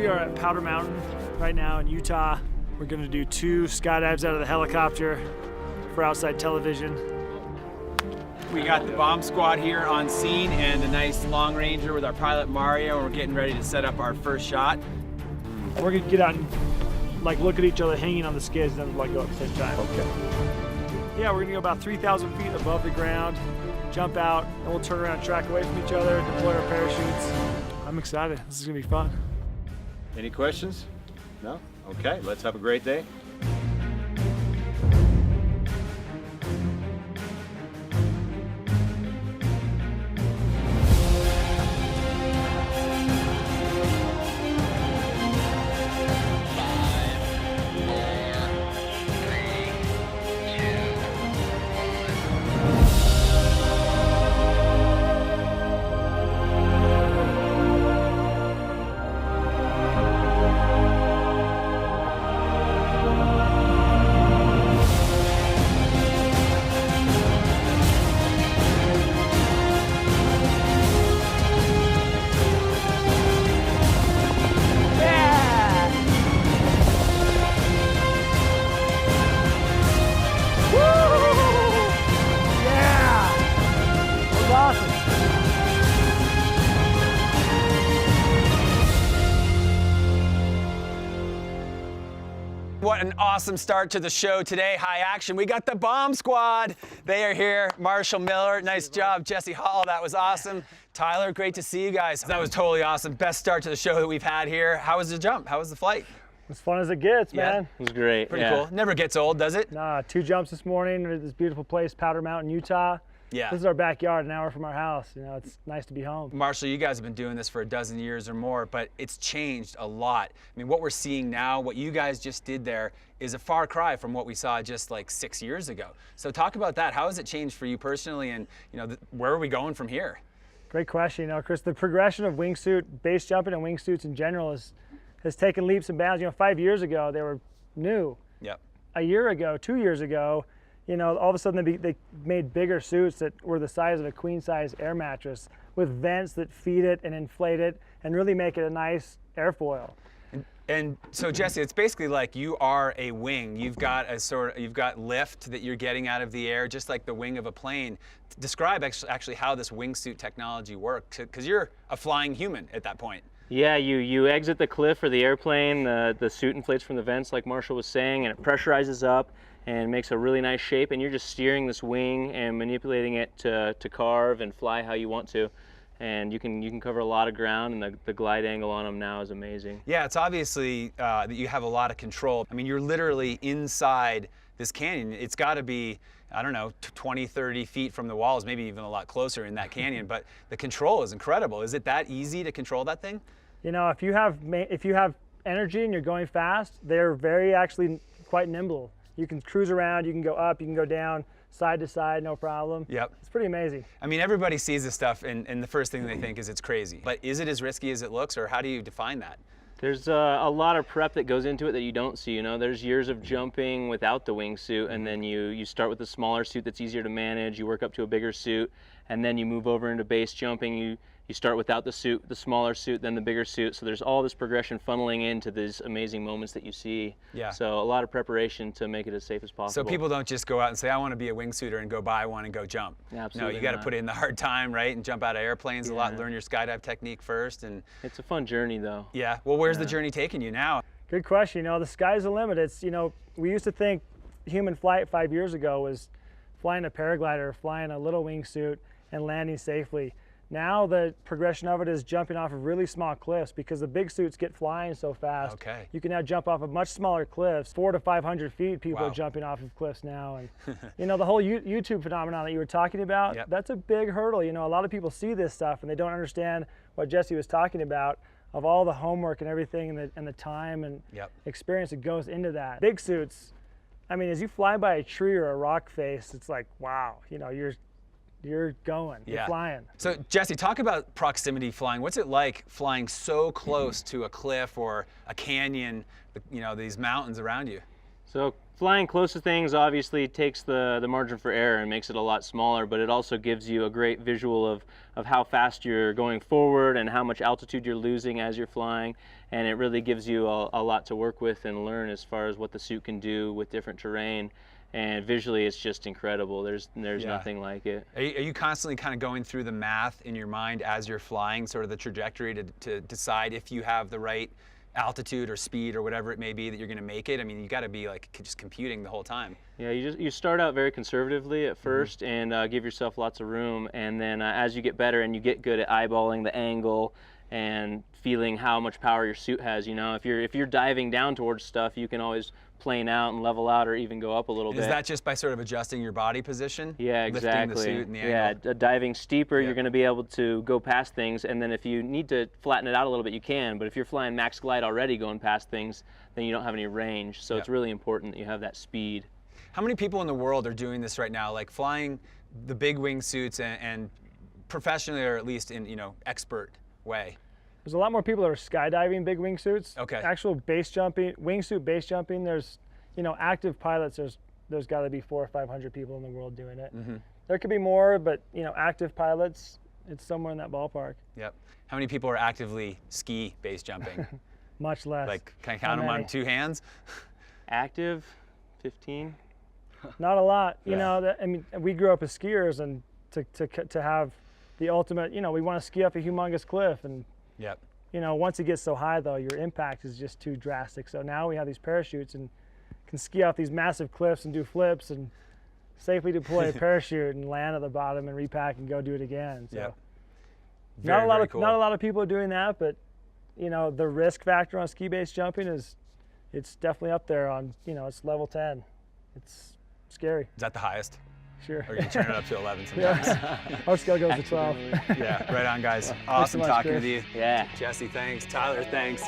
we are at Powder Mountain right now in Utah. We're gonna do 2 skydives out of the helicopter for outside television. We got the bomb squad here on scene and a nice long ranger with our pilot Mario. We're getting ready to set up our first shot. We're gonna get out and like look at each other hanging on the skids and then like go at the same time. Okay. Yeah, we're gonna go about 3,000 feet above the ground, jump out, and we'll turn around and track away from each other, deploy our parachutes. I'm excited. This is gonna be fun. Any questions? No? Okay, let's have a great day. What an awesome start to the show today. High action. We got the bomb squad. They are here. Marshall Miller, nice job. Jesse Hall, that was awesome. Tyler, great to see you guys. That was totally awesome. Best start to the show that we've had here. How was the jump? How was the flight? As fun as it gets, man. It was great. Pretty cool. Never gets old, does it? Nah, 2 jumps this morning at this beautiful place, Powder Mountain, Utah. Yeah. This is our backyard, an hour from our house. You know, it's nice to be home. Marshall, you guys have been doing this for a dozen years or more, but it's changed a lot. I mean, what we're seeing now, what you guys just did there, is a far cry from what we saw just like 6 years ago. So talk about that. How has it changed for you personally, and you know, where are we going from here? Great question. You know, Chris, the progression of wingsuit, base jumping and wingsuits in general has taken leaps and bounds. You know, 5 years ago, they were new. Yep. A year ago, 2 years ago, you know, all of a sudden they made bigger suits that were the size of a queen-size air mattress with vents that feed it and inflate it and really make it a nice airfoil. And so Jesse, it's basically like you are a wing. You've got lift that you're getting out of the air, just like the wing of a plane. Describe actually how this wingsuit technology works, because you're a flying human at that point. Yeah, you exit the cliff or the airplane, the suit inflates from the vents like Marshall was saying, and it pressurizes up and makes a really nice shape, and you're just steering this wing and manipulating it to carve and fly how you want to. And you can cover a lot of ground, and the glide angle on them now is amazing. Yeah, it's obviously that you have a lot of control. I mean, you're literally inside this canyon. It's got to be, I don't know, 20, 30 feet from the walls, maybe even a lot closer in that canyon, but the control is incredible. Is it that easy to control that thing? You know, if you have energy and you're going fast, they're actually quite nimble. You can cruise around, you can go up, you can go down, side to side, no problem. Yep. It's pretty amazing. I mean, everybody sees this stuff and the first thing they think is it's crazy. But is it as risky as it looks, or how do you define that? There's a lot of prep that goes into it that you don't see. You know, there's years of jumping without the wingsuit, and then you start with a smaller suit that's easier to manage, you work up to a bigger suit, and then you move over into base jumping. You start without the suit, the smaller suit, then the bigger suit. So there's all this progression funneling into these amazing moments that you see. Yeah. So a lot of preparation to make it as safe as possible. So people don't just go out and say, I want to be a wingsuiter and go buy one and go jump. Absolutely No, you got to not. put in the hard time, right? And jump out of airplanes a lot, Yeah. learn your skydive technique first. And It's a fun journey though. yeah, well, where's the journey taking you now? Good question. You know, the sky's the limit. It's, you know, we used to think human flight 5 years ago was flying a paraglider, flying a little wingsuit, and landing safely. Now the progression of it is jumping off of really small cliffs, because the big suits get flying so fast. Okay. You can now jump off of much smaller cliffs. 400 to 500 feet, people Wow. are jumping off of cliffs now. And you know, the whole YouTube phenomenon that you were talking about, Yep. that's a big hurdle. You know, a lot of people see this stuff and they don't understand what Jesse was talking about, of all the homework and everything and the time and Yep. experience that goes into that. Big suits, I mean, as you fly by a tree or a rock face, it's like, wow, you know, you're going, you're flying. So Jesse, talk about proximity flying. What's it like flying so close to a cliff or a canyon, you know, these mountains around you? So flying close to things obviously takes the margin for error and makes it a lot smaller, but it also gives you a great visual of how fast you're going forward and how much altitude you're losing as you're flying. And it really gives you a lot to work with and learn as far as what the suit can do with different terrain. And visually it's just incredible. There's nothing like it. Are you constantly kind of going through the math in your mind as you're flying, sort of the trajectory to decide if you have the right altitude or speed or whatever it may be that you're going to make it? I mean, you got to be like just computing the whole time. Yeah, you start out very conservatively at first and give yourself lots of room, and then as you get better and you get good at eyeballing the angle and feeling how much power your suit has, you know, if you're diving down towards stuff, you can always plane out and level out or even go up a little bit. Is that just by sort of adjusting your body position? Yeah, exactly. Lifting the suit and the angle? Yeah, diving steeper, you're going to be able to go past things, and then if you need to flatten it out a little bit, you can, but if you're flying max glide already going past things, then you don't have any range, so it's really important that you have that speed. How many people in the world are doing this right now, like flying the big wingsuits and professionally, or at least in, you know, expert way? There's a lot more people that are skydiving big wingsuits. Okay. Actual base jumping, wingsuit base jumping, there's, you know, active pilots, there's got to be 400 or 500 people in the world doing it. There could be more, but, you know, active pilots, it's somewhere in that ballpark. Yep. How many people are actively ski base jumping? Much less. Like, can I count them on 2 hands? Active, 15. Not a lot. You Yeah. know, I mean, we grew up as skiers, and to have the ultimate, you know, we want to ski up a humongous cliff, and Yep. you know, once it gets so high though, your impact is just too drastic. So now we have these parachutes and can ski off these massive cliffs and do flips and safely deploy a parachute and land at the bottom and repack and go do it again. So Yep. not a lot of cool. not a lot of people are doing that, but you know, the risk factor on ski base jumping it's definitely up there on, you know, it's level 10. It's scary. Is that the highest? Sure. Or you can turn it up to 11 sometimes. Our scale goes to 12. Yeah, right on, guys. Awesome much, talking Chris. with you. Yeah. Jesse, thanks. Tyler, thanks.